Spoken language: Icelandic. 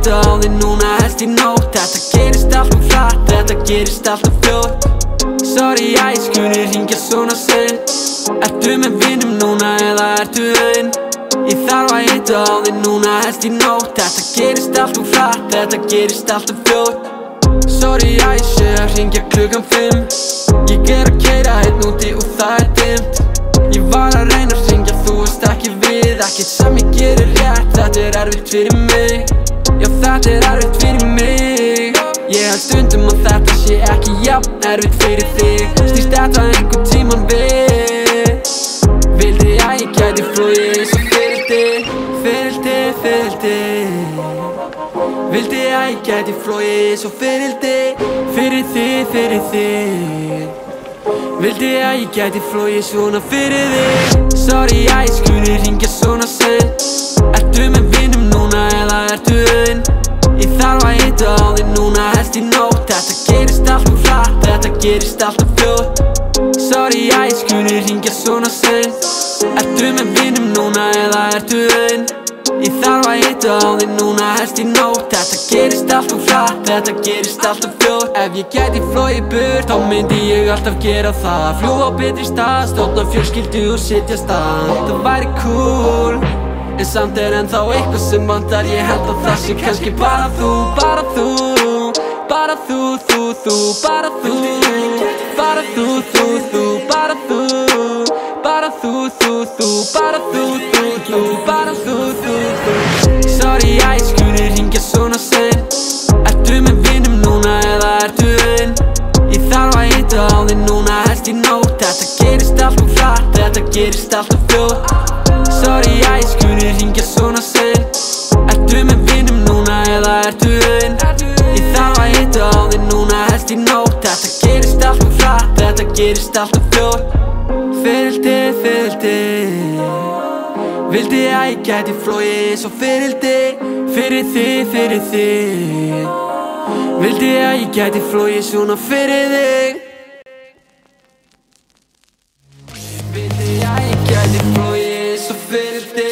hitta á þig núna helst í nótt. Þetta gerist alltof hratt, þetta gerist alltof fljótt. Sorry, ég skuli hringja svona seint. Ertu með vinum núna eða ertu ein? Ég þarf að hitta á þig núna helst í nótt. Þetta gerist alltof hratt, þetta gerist alltof fljótt. Sorry, ég sé að hringja klukkan 5. Ég að keyra einn úti og það dimmt. Ég var að reyna að hringja, þú veist ekki við. Ekkert sem ég gerir rétt, þetta erfitt fyrir mig. Já, þetta erfitt fyrir mig. Ég held stundum að þetta sé ekki jafn erfitt fyrir þig. Snýst þetta einhvern tímann við? Vildi að ég gæti flogið eins og fyrir þig. Fyrir þig, fyrir þig. Vildi að ég gæti flogið eins og fyrir þig. Fyrir þig, fyrir þig. Vildi að ég gæti flogið svona fyrir þig. Sorry, ég skuli hringja svona seint. Ertu með vinum núna eða ertu ein? Ég þarf að hitta á þig núna helst í nótt. Þetta gerist alltof hratt, þetta gerist alltof fljótt. Sorry, ég skuli hringja svona seint. Ertu með vinum núna eða ertu ein? Ég þarf að hitta á þig núna helst í nótt. Þetta gerist alltof hratt, þetta gerist alltof fljótt. Ef ég gæti flogið burt, þá myndi ég alltaf gera það. Fljúga á betri stað, stofna fjölskyldu og sitja stað. Það væri cool, en samt ennþá eitthvað sem vantar. Ég held að það sé kannski bara þú, bara þú. Bara þú, þú, bara þú. Bara þú, þú, bara þú. Bara þú, bara þú, bara þú. Sorry, ég skuli hringja svona seint. Ertu með vinum núna eða ertu ein? Ég þarf að hitta á þig núna helst í nótt. Þetta gerist alltof hratt, þetta gerist alltof fljótt. Sorry, ég skuli hringja svona seint. Ertu með vinum núna eða ertu ein? Ég þarf að hitta á þig núna helst í nótt. Þetta gerist alltof hratt, þetta gerist alltof fljótt. Fyrir þig, fyrir þig. Vildi að ég gæti flogið eins og fyrir þig. Fyrir þig, fyrir þig. Vildi að ég gæti flogið svona fyrir þig. Vildi að ég gæti flogið eins og fyrir þig.